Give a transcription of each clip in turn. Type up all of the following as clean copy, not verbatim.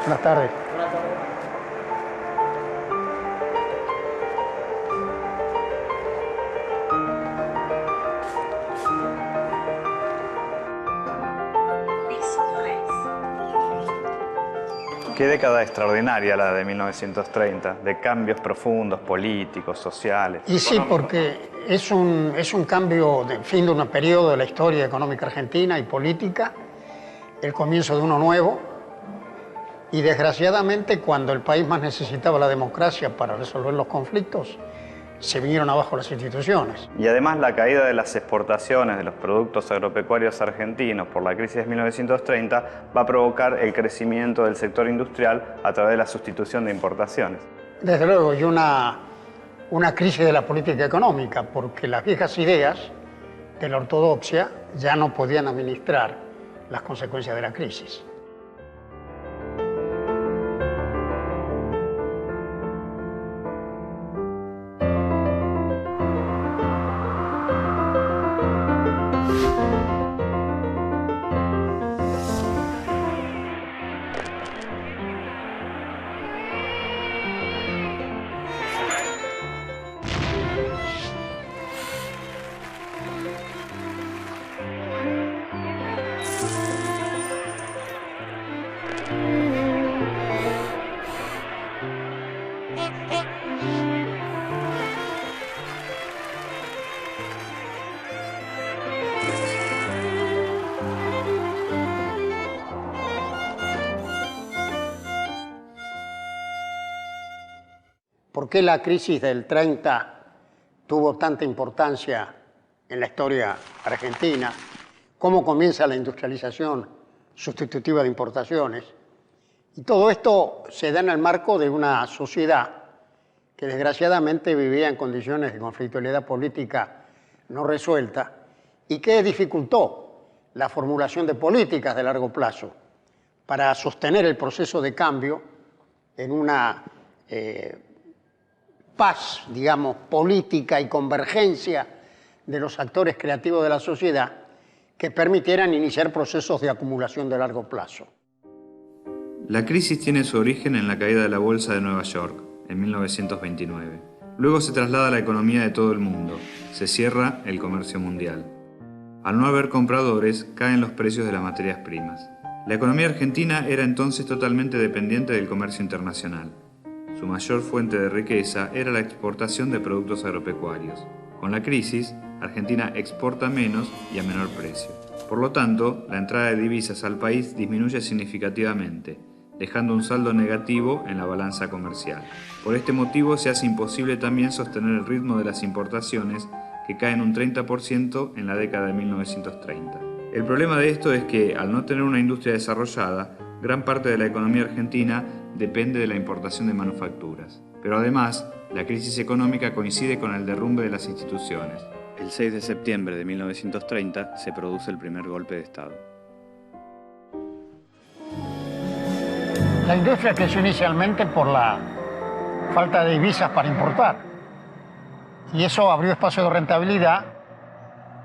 Buenas tardes. Qué década extraordinaria la de 1930, de cambios profundos, políticos, sociales. Y sí, porque es un cambio de fin de un periodo de la historia económica argentina y política, el comienzo de uno nuevo, y desgraciadamente cuando el país más necesitaba la democracia para resolver los conflictos, se vinieron abajo las instituciones. Y además la caída de las exportaciones de los productos agropecuarios argentinos por la crisis de 1930 va a provocar el crecimiento del sector industrial a través de la sustitución de importaciones. Desde luego, y una crisis de la política económica, porque las viejas ideas de la ortodoxia ya no podían administrar las consecuencias de la crisis. ¿Por qué la crisis del 30 tuvo tanta importancia en la historia argentina? ¿Cómo comienza la industrialización sustitutiva de importaciones? Y todo esto se da en el marco de una sociedad que desgraciadamente vivía en condiciones de conflictualidad política no resuelta y que dificultó la formulación de políticas de largo plazo para sostener el proceso de cambio en una paz, digamos, política y convergencia de los actores creativos de la sociedad que permitieran iniciar procesos de acumulación de largo plazo. La crisis tiene su origen en la caída de la Bolsa de Nueva York, en 1929. Luego se traslada a la economía de todo el mundo, se cierra el comercio mundial. Al no haber compradores, caen los precios de las materias primas. La economía argentina era entonces totalmente dependiente del comercio internacional. Su mayor fuente de riqueza era la exportación de productos agropecuarios. Con la crisis, Argentina exporta menos y a menor precio. Por lo tanto, la entrada de divisas al país disminuye significativamente, dejando un saldo negativo en la balanza comercial. Por este motivo se hace imposible también sostener el ritmo de las importaciones, que caen un 30% en la década de 1930. El problema de esto es que, al no tener una industria desarrollada, gran parte de la economía argentina depende de la importación de manufacturas. Pero además, la crisis económica coincide con el derrumbe de las instituciones. El 6 de septiembre de 1930 se produce el primer golpe de Estado. La industria creció inicialmente por la falta de divisas para importar. Y eso abrió espacio de rentabilidad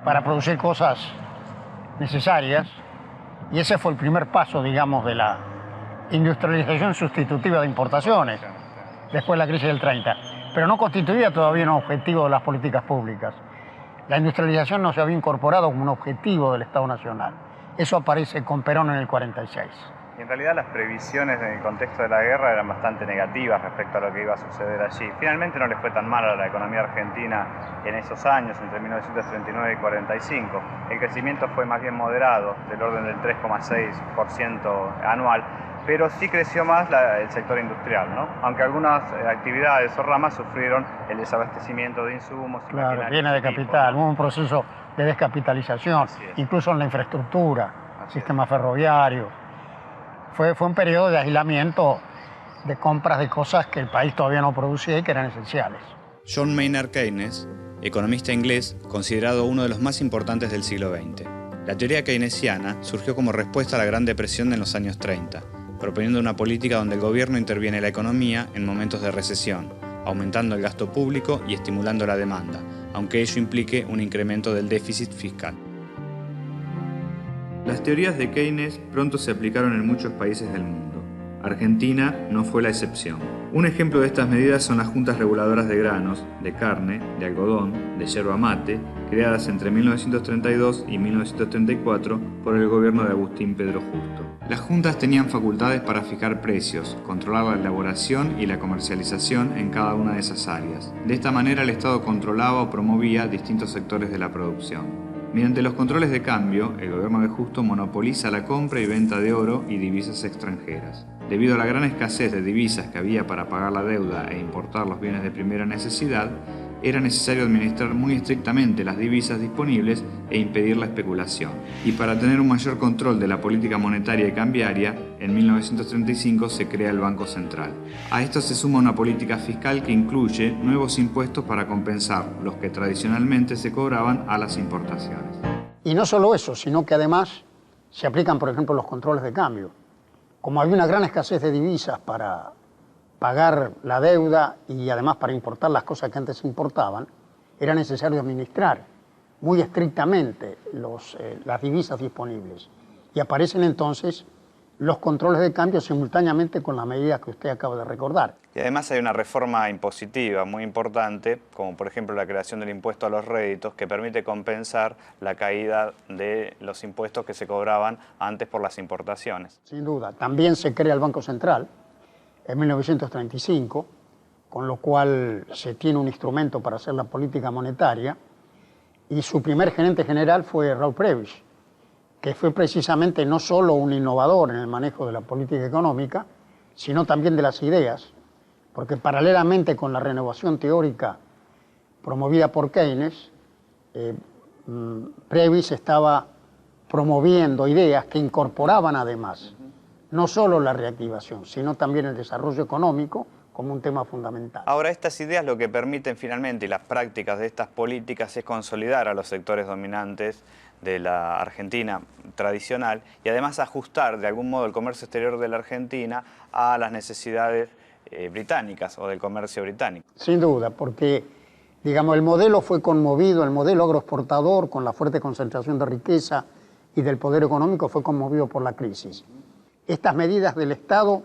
para producir cosas necesarias. Y ese fue el primer paso, digamos, de la industrialización sustitutiva de importaciones, después de la crisis del 30. Pero no constituía todavía un objetivo de las políticas públicas. La industrialización no se había incorporado como un objetivo del Estado Nacional. Eso aparece con Perón en el 46. Y en realidad las previsiones en el contexto de la guerra eran bastante negativas respecto a lo que iba a suceder allí. Finalmente no le fue tan mal a la economía argentina en esos años, entre 1939 y 45. El crecimiento fue más bien moderado, del orden del 3,6% anual, pero sí creció más el sector industrial, ¿no? Aunque algunas actividades o ramas sufrieron el desabastecimiento de insumos. Claro, llena de capital, hubo un proceso de descapitalización, incluso en la infraestructura, sistema ferroviario. Fue un periodo de aislamiento, de compras de cosas que el país todavía no producía y que eran esenciales. John Maynard Keynes, economista inglés, considerado uno de los más importantes del siglo XX. La teoría keynesiana surgió como respuesta a la Gran Depresión de los años 30, proponiendo una política donde el gobierno interviene en la economía en momentos de recesión, aumentando el gasto público y estimulando la demanda, aunque ello implique un incremento del déficit fiscal. Las teorías de Keynes pronto se aplicaron en muchos países del mundo. Argentina no fue la excepción. Un ejemplo de estas medidas son las juntas reguladoras de granos, de carne, de algodón, de yerba mate, creadas entre 1932 y 1934 por el gobierno de Agustín Pedro Justo. Las juntas tenían facultades para fijar precios, controlar la elaboración y la comercialización en cada una de esas áreas. De esta manera el Estado controlaba o promovía distintos sectores de la producción. Mediante los controles de cambio, el gobierno de Justo monopoliza la compra y venta de oro y divisas extranjeras. Debido a la gran escasez de divisas que había para pagar la deuda e importar los bienes de primera necesidad, era necesario administrar muy estrictamente las divisas disponibles e impedir la especulación. Y para tener un mayor control de la política monetaria y cambiaria, en 1935 se crea el Banco Central. A esto se suma una política fiscal que incluye nuevos impuestos para compensar los que tradicionalmente se cobraban a las importaciones. Y no solo eso, sino que además se aplican, por ejemplo, los controles de cambio. Como había una gran escasez de divisas para pagar la deuda y además para importar las cosas que antes se importaban, era necesario administrar muy estrictamente las divisas disponibles. Y aparecen entonces los controles de cambio simultáneamente con las medidas que usted acaba de recordar. Y además hay una reforma impositiva muy importante, como por ejemplo la creación del impuesto a los réditos, que permite compensar la caída de los impuestos que se cobraban antes por las importaciones. Sin duda. También se crea el Banco Central en 1935, con lo cual se tiene un instrumento para hacer la política monetaria, y su primer gerente general fue Raúl Prebisch, que fue precisamente no solo un innovador en el manejo de la política económica, sino también de las ideas, porque paralelamente con la renovación teórica promovida por Keynes, Prebisch estaba promoviendo ideas que incorporaban además no solo la reactivación, sino también el desarrollo económico como un tema fundamental. Ahora, estas ideas lo que permiten finalmente, y las prácticas de estas políticas, es consolidar a los sectores dominantes de la Argentina tradicional y además ajustar de algún modo el comercio exterior de la Argentina a las necesidades británicas o del comercio británico. Sin duda, porque digamos, el modelo fue conmovido, el modelo agroexportador con la fuerte concentración de riqueza y del poder económico fue conmovido por la crisis. Estas medidas del Estado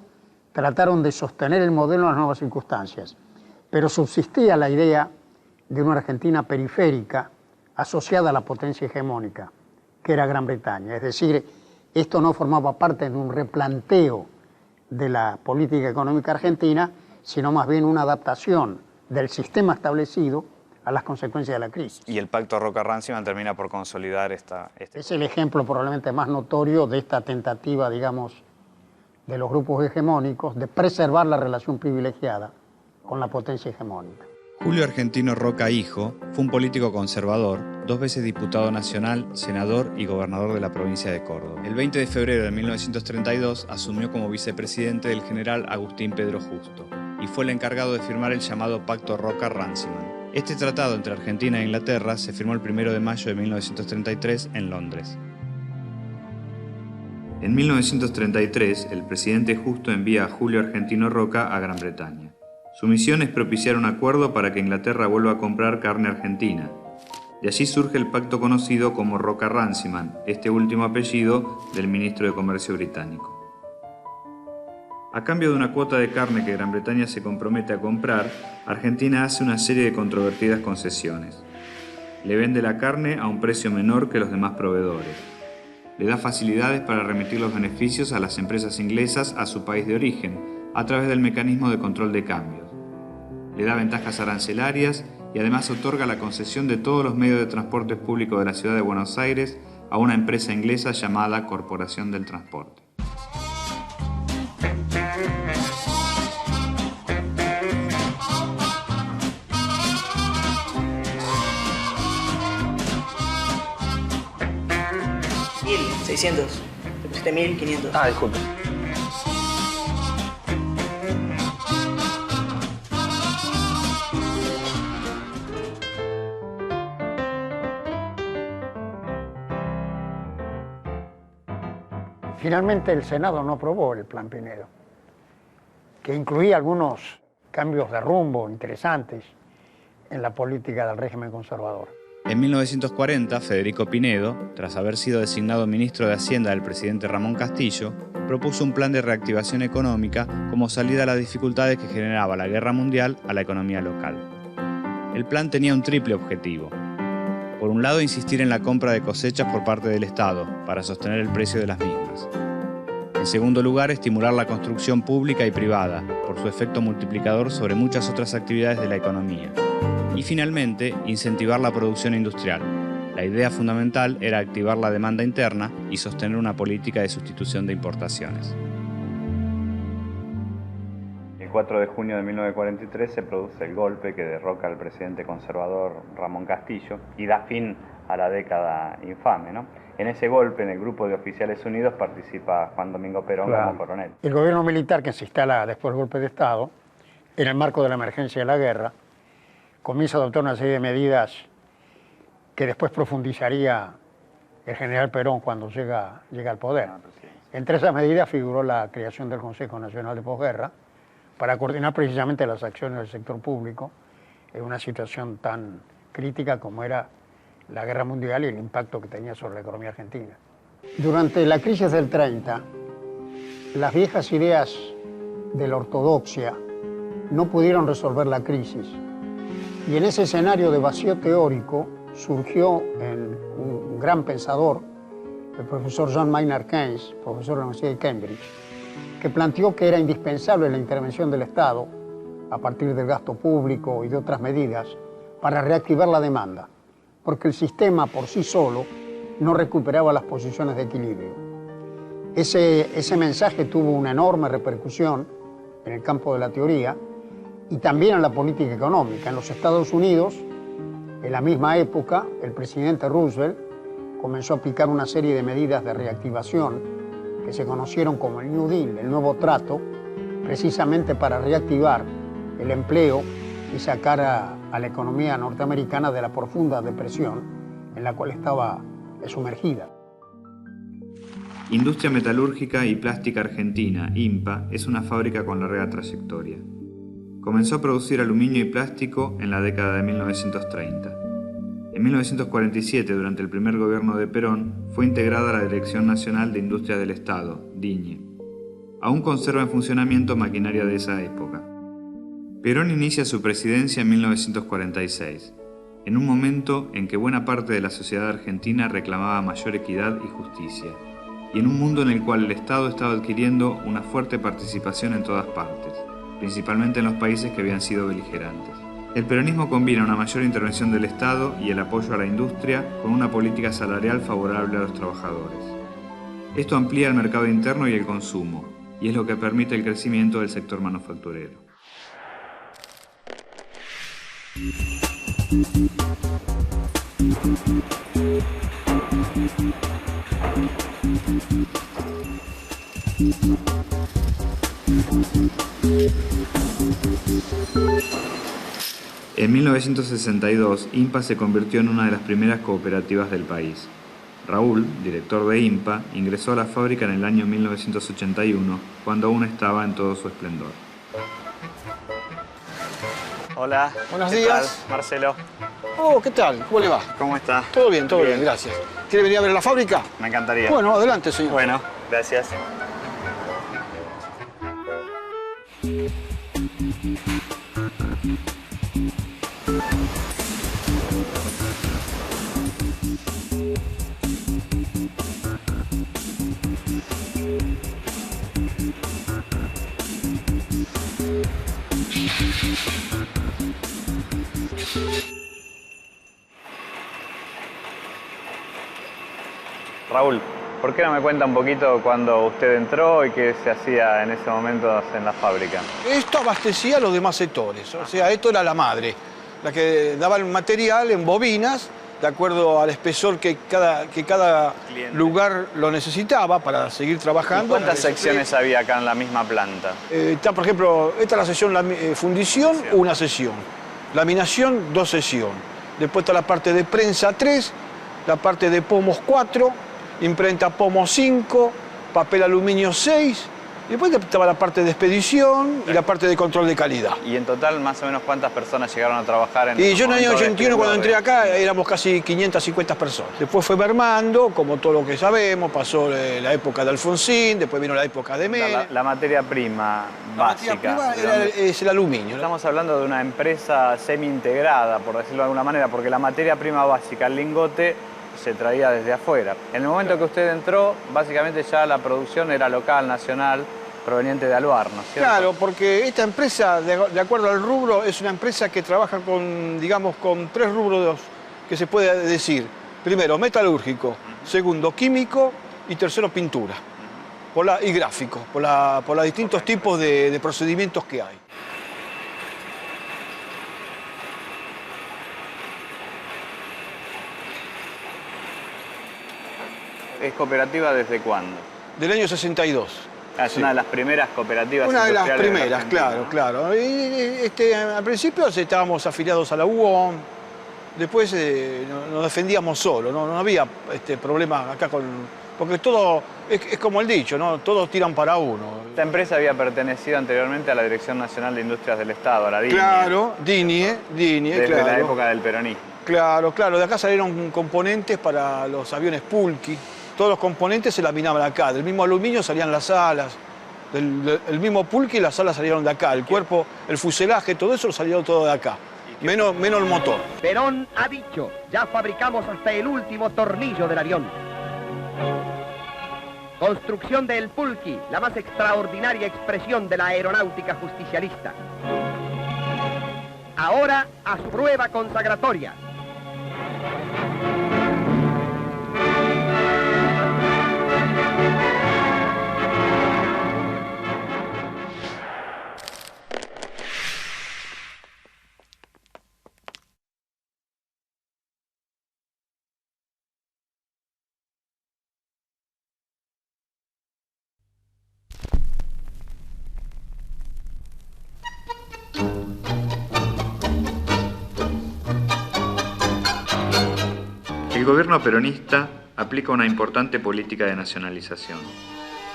trataron de sostener el modelo en las nuevas circunstancias, pero subsistía la idea de una Argentina periférica asociada a la potencia hegemónica, que era Gran Bretaña. Es decir, esto no formaba parte de un replanteo de la política económica argentina, sino más bien una adaptación del sistema establecido a las consecuencias de la crisis. Y el pacto Roca-Runciman termina por consolidar Es el ejemplo probablemente más notorio de esta tentativa, digamos, de los grupos hegemónicos de preservar la relación privilegiada con la potencia hegemónica. Julio Argentino Roca Hijo fue un político conservador, 2 veces diputado nacional, senador y gobernador de la provincia de Córdoba. El 20 de febrero de 1932 asumió como vicepresidente del general Agustín Pedro Justo y fue el encargado de firmar el llamado Pacto Roca-Runciman. Este tratado entre Argentina e Inglaterra se firmó el 1 de mayo de 1933 en Londres. En 1933, el presidente Justo envía a Julio Argentino Roca a Gran Bretaña. Su misión es propiciar un acuerdo para que Inglaterra vuelva a comprar carne argentina. De allí surge el pacto conocido como Roca-Runciman, este último apellido del ministro de Comercio británico. A cambio de una cuota de carne que Gran Bretaña se compromete a comprar, Argentina hace una serie de controvertidas concesiones. Le vende la carne a un precio menor que los demás proveedores. Le da facilidades para remitir los beneficios a las empresas inglesas a su país de origen, a través del mecanismo de control de cambios. Le da ventajas arancelarias y además otorga la concesión de todos los medios de transporte público de la ciudad de Buenos Aires a una empresa inglesa llamada Corporación del Transporte. $1.600. Te pusiste 1.500. Ah, disculpe. Finalmente el Senado no aprobó el Plan Pinedo, que incluía algunos cambios de rumbo interesantes en la política del régimen conservador. En 1940, Federico Pinedo, tras haber sido designado ministro de Hacienda del presidente Ramón Castillo, propuso un plan de reactivación económica como salida a las dificultades que generaba la guerra mundial a la economía local. El plan tenía un triple objetivo. Por un lado, insistir en la compra de cosechas por parte del Estado para sostener el precio de las mismas. En segundo lugar, estimular la construcción pública y privada, por su efecto multiplicador sobre muchas otras actividades de la economía. Y finalmente, incentivar la producción industrial. La idea fundamental era activar la demanda interna y sostener una política de sustitución de importaciones. El 4 de junio de 1943 se produce el golpe que derroca al presidente conservador Ramón Castillo y da fin a la década infame, ¿no? En ese golpe, en el grupo de oficiales unidos, participa Juan Domingo Perón como coronel. El gobierno militar que se instala después del golpe de Estado, en el marco de la emergencia de la guerra, comienza a adoptar una serie de medidas que después profundizaría el general Perón cuando llega al poder. Entre esas medidas figuró la creación del Consejo Nacional de Posguerra para coordinar precisamente las acciones del sector público en una situación tan crítica como era la guerra mundial y el impacto que tenía sobre la economía argentina. Durante la crisis del 30, las viejas ideas de la ortodoxia no pudieron resolver la crisis. Y en ese escenario de vacío teórico surgió un gran pensador, el profesor John Maynard Keynes, profesor de la Universidad de Cambridge, que planteó que era indispensable la intervención del Estado, a partir del gasto público y de otras medidas, para reactivar la demanda, porque el sistema por sí solo no recuperaba las posiciones de equilibrio. Ese mensaje tuvo una enorme repercusión en el campo de la teoría y también en la política económica. En los Estados Unidos, en la misma época, el presidente Roosevelt comenzó a aplicar una serie de medidas de reactivación que se conocieron como el New Deal, el nuevo trato, precisamente para reactivar el empleo y sacar a la economía norteamericana de la profunda depresión en la cual estaba sumergida. Industria Metalúrgica y Plástica Argentina, IMPA, es una fábrica con larga trayectoria. Comenzó a producir aluminio y plástico en la década de 1930. En 1947, durante el primer gobierno de Perón, fue integrada a la Dirección Nacional de Industrias del Estado, DINIE. Aún conserva en funcionamiento maquinaria de esa época. Perón inicia su presidencia en 1946, en un momento en que buena parte de la sociedad argentina reclamaba mayor equidad y justicia, y en un mundo en el cual el Estado estaba adquiriendo una fuerte participación en todas partes, principalmente en los países que habían sido beligerantes. El peronismo combina una mayor intervención del Estado y el apoyo a la industria con una política salarial favorable a los trabajadores. Esto amplía el mercado interno y el consumo, y es lo que permite el crecimiento del sector manufacturero. En 1962, IMPA se convirtió en una de las primeras cooperativas del país. Raúl, director de IMPA, ingresó a la fábrica en el año 1981, cuando aún estaba en todo su esplendor. Hola. Buenos ¿Qué días. tal? Marcelo. Oh, ¿qué tal? ¿Cómo le va? ¿Cómo está? Todo bien, gracias. ¿Quiere venir a ver la fábrica? Me encantaría. Bueno, adelante, señor. Bueno, gracias. Raúl, ¿por qué no me cuenta un poquito cuando usted entró y qué se hacía en ese momento en la fábrica? Esto abastecía a los demás sectores, o sea, esto era la madre, la que daba el material en bobinas, de acuerdo al espesor que cada lugar lo necesitaba para seguir trabajando. ¿Y cuántas secciones había acá en la misma planta? Está, por ejemplo, esta es la sección fundición, una sesión. Laminación, 2 sesiones. Después está la parte de prensa 3, la parte de pomos 4, imprenta pomo 5, papel aluminio 6, Y después estaba la parte de expedición y la parte de control de calidad. Y en total, más o menos, ¿cuántas personas llegaron a trabajar en Y yo en el año momento de 81, cuando entré esplendor? acá, éramos casi 550 personas. Después fue mermando, como todo lo que sabemos, pasó la época de Alfonsín, después vino la época de Menem. La materia prima La básica. materia prima ¿de dónde? es el aluminio, ¿no? Estamos hablando de una empresa semi-integrada, por decirlo de alguna manera, porque la materia prima básica, el lingote, se traía desde afuera. En el momento que usted entró, básicamente ya la producción era local, nacional, proveniente de Alvar, ¿no es cierto? Claro, porque esta empresa, de acuerdo al rubro, es una empresa que trabaja con, digamos, con 3 rubros que se puede decir. Primero, metalúrgico, segundo, químico y tercero, pintura. Y gráfico, por los distintos tipos de procedimientos que hay. ¿Es cooperativa desde cuándo? Del año 62. Es una de las primeras cooperativas Una de las industriales primeras, la Argentina, claro, ¿no? claro. Al principio estábamos afiliados a la UOM, después nos defendíamos solos, no había problemas acá porque todo, es como el dicho, ¿no? Todos tiran para uno. Esta empresa había pertenecido anteriormente a la Dirección Nacional de Industrias del Estado, a la DINIE. Claro, DINIE, desde claro. la época del peronismo. Claro, de acá salieron componentes para los aviones Pulqui. Todos los componentes se laminaban acá. Del mismo aluminio salían las alas. Del mismo Pulqui las alas salieron de acá. El cuerpo, el fuselaje, todo eso salió todo de acá. Menos el motor. Perón ha dicho, ya fabricamos hasta el último tornillo del avión. Construcción del Pulqui, la más extraordinaria expresión de la aeronáutica justicialista. Ahora a su prueba consagratoria. El gobierno peronista aplica una importante política de nacionalización.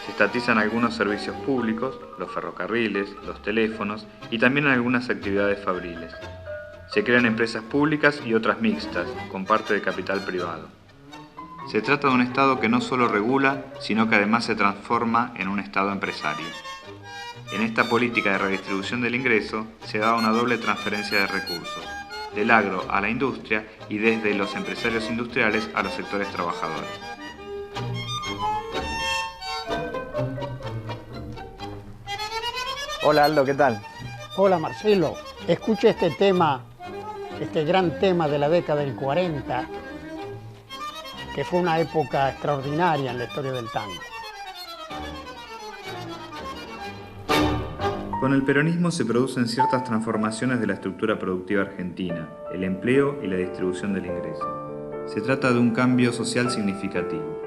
Se estatizan algunos servicios públicos, los ferrocarriles, los teléfonos y también algunas actividades fabriles. Se crean empresas públicas y otras mixtas, con parte de capital privado. Se trata de un Estado que no solo regula, sino que además se transforma en un Estado empresario. En esta política de redistribución del ingreso se da una doble transferencia de recursos, del agro a la industria y desde los empresarios industriales a los sectores trabajadores. Hola Aldo, ¿qué tal? Hola Marcelo, escucha este tema, este gran tema de la década del 40, que fue una época extraordinaria en la historia del tango. Con el peronismo se producen ciertas transformaciones de la estructura productiva argentina, el empleo y la distribución del ingreso. Se trata de un cambio social significativo.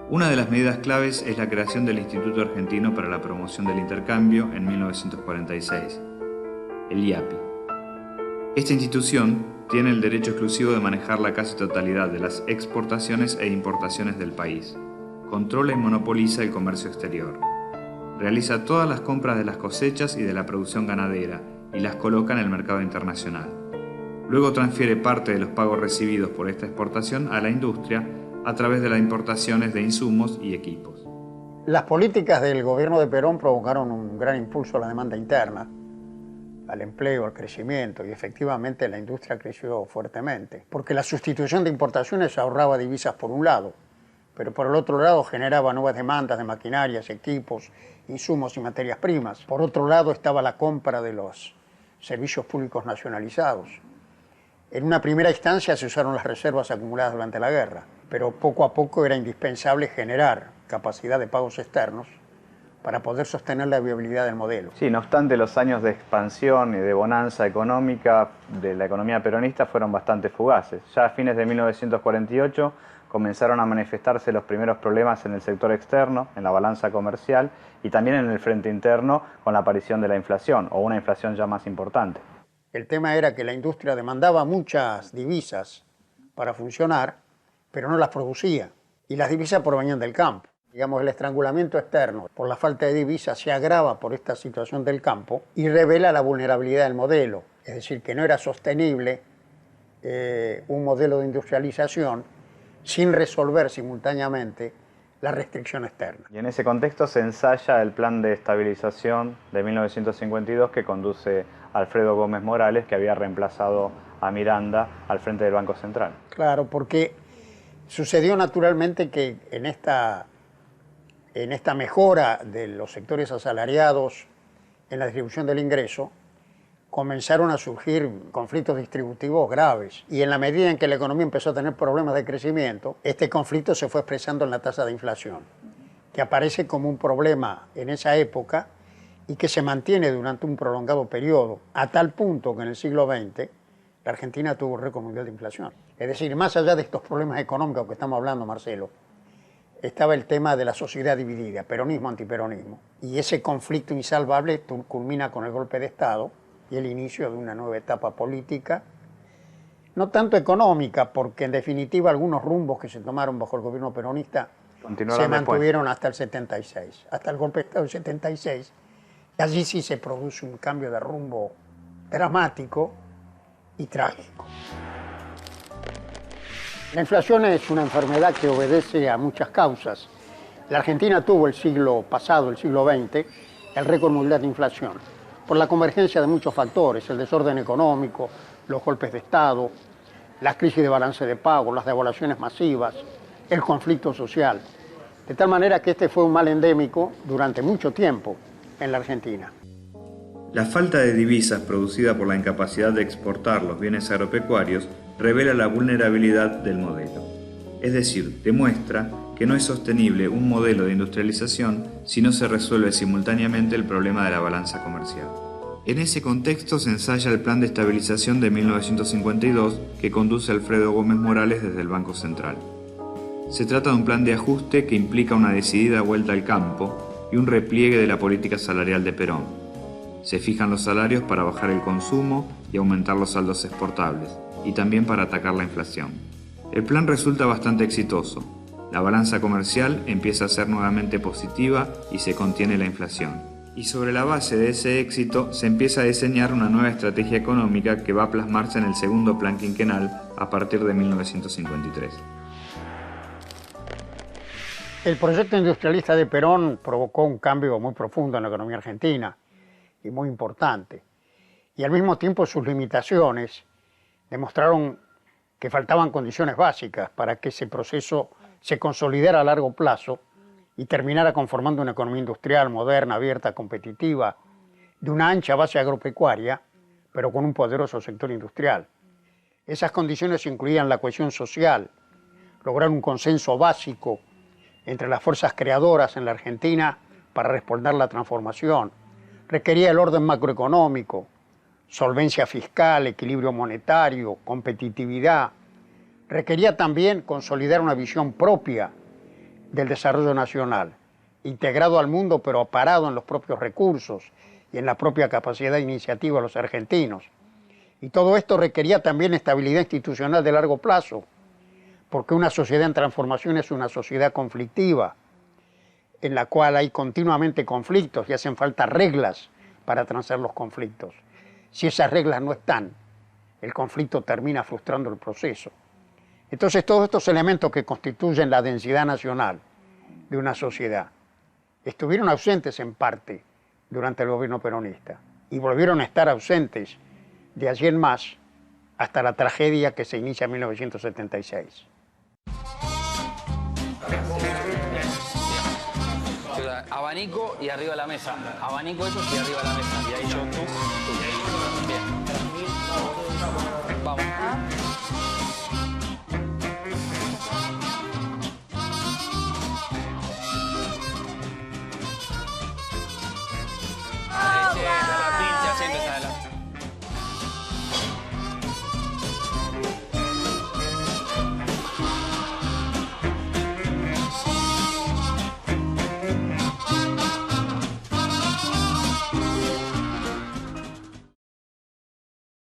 Una de las medidas claves es la creación del Instituto Argentino para la Promoción del Intercambio en 1946, el IAPI. Esta institución tiene el derecho exclusivo de manejar la casi totalidad de las exportaciones e importaciones del país. Controla y monopoliza el comercio exterior. Realiza todas las compras de las cosechas y de la producción ganadera y las coloca en el mercado internacional. Luego transfiere parte de los pagos recibidos por esta exportación a la industria a través de las importaciones de insumos y equipos. Las políticas del gobierno de Perón provocaron un gran impulso a la demanda interna, al empleo, al crecimiento, y efectivamente la industria creció fuertemente, porque la sustitución de importaciones ahorraba divisas por un lado, pero por el otro lado generaba nuevas demandas de maquinarias, equipos, insumos y materias primas. Por otro lado estaba la compra de los servicios públicos nacionalizados. En una primera instancia se usaron las reservas acumuladas durante la guerra, pero poco a poco era indispensable generar capacidad de pagos externos para poder sostener la viabilidad del modelo. Sí, no obstante, los años de expansión y de bonanza económica de la economía peronista fueron bastante fugaces. Ya a fines de 1948 comenzaron a manifestarse los primeros problemas en el sector externo, en la balanza comercial y también en el frente interno con la aparición de la inflación, o una inflación ya más importante. El tema era que la industria demandaba muchas divisas para funcionar, pero no las producía, y las divisas provenían del campo. Digamos, el estrangulamiento externo por la falta de divisas se agrava por esta situación del campo y revela la vulnerabilidad del modelo. Es decir, que no era sostenible un modelo de industrialización sin resolver simultáneamente la restricción externa. Y en ese contexto se ensaya el plan de estabilización de 1952 que conduce Alfredo Gómez Morales, que había reemplazado a Miranda al frente del Banco Central. Claro, porque sucedió naturalmente que en esta mejora de los sectores asalariados en la distribución del ingreso, comenzaron a surgir conflictos distributivos graves. Y en la medida en que la economía empezó a tener problemas de crecimiento, este conflicto se fue expresando en la tasa de inflación, que aparece como un problema en esa época y que se mantiene durante un prolongado periodo, a tal punto que en el siglo XX la Argentina tuvo récord mundial de inflación. Es decir, más allá de estos problemas económicos que estamos hablando, Marcelo, estaba el tema de la sociedad dividida, peronismo-antiperonismo. Y ese conflicto insalvable culmina con el golpe de Estado y el inicio de una nueva etapa política, no tanto económica, porque en definitiva algunos rumbos que se tomaron bajo el gobierno peronista se mantuvieron hasta el 76, hasta el golpe de Estado del 76. Y allí sí se produce un cambio de rumbo dramático y trágico. La inflación es una enfermedad que obedece a muchas causas. La Argentina tuvo el siglo pasado, el siglo XX, el récord mundial de inflación, por la convergencia de muchos factores, el desorden económico, los golpes de Estado, las crisis de balance de pago, las devaluaciones masivas, el conflicto social. De tal manera que este fue un mal endémico durante mucho tiempo en la Argentina. La falta de divisas producida por la incapacidad de exportar los bienes agropecuarios revela la vulnerabilidad del modelo. Es decir, demuestra que no es sostenible un modelo de industrialización si no se resuelve simultáneamente el problema de la balanza comercial. En ese contexto se ensaya el Plan de Estabilización de 1952 que conduce Alfredo Gómez Morales desde el Banco Central. Se trata de un plan de ajuste que implica una decidida vuelta al campo y un repliegue de la política salarial de Perón. Se fijan los salarios para bajar el consumo y aumentar los saldos exportables, y también para atacar la inflación. El plan resulta bastante exitoso. La balanza comercial empieza a ser nuevamente positiva y se contiene la inflación. Y sobre la base de ese éxito se empieza a diseñar una nueva estrategia económica que va a plasmarse en el segundo plan quinquenal a partir de 1953. El proyecto industrialista de Perón provocó un cambio muy profundo en la economía argentina y muy importante. Y al mismo tiempo sus limitaciones demostraron que faltaban condiciones básicas para que ese proceso se consolidara a largo plazo y terminara conformando una economía industrial moderna, abierta, competitiva, de una ancha base agropecuaria, pero con un poderoso sector industrial. Esas condiciones incluían la cohesión social, lograr un consenso básico entre las fuerzas creadoras en la Argentina para respaldar la transformación. Requería el orden macroeconómico, solvencia fiscal, equilibrio monetario, competitividad. Requería también consolidar una visión propia del desarrollo nacional, integrado al mundo pero parado en los propios recursos y en la propia capacidad de iniciativa de los argentinos. Y todo esto requería también estabilidad institucional de largo plazo, porque una sociedad en transformación es una sociedad conflictiva, en la cual hay continuamente conflictos y hacen falta reglas para transar los conflictos. Si esas reglas no están, el conflicto termina frustrando el proceso. Entonces, todos estos elementos que constituyen la densidad nacional de una sociedad estuvieron ausentes en parte durante el gobierno peronista y volvieron a estar ausentes de allí en más hasta la tragedia que se inicia en 1976. Abanico y arriba la mesa. Abanico ellos y arriba la mesa. Y ahí yo, tú. Bien. Vamos.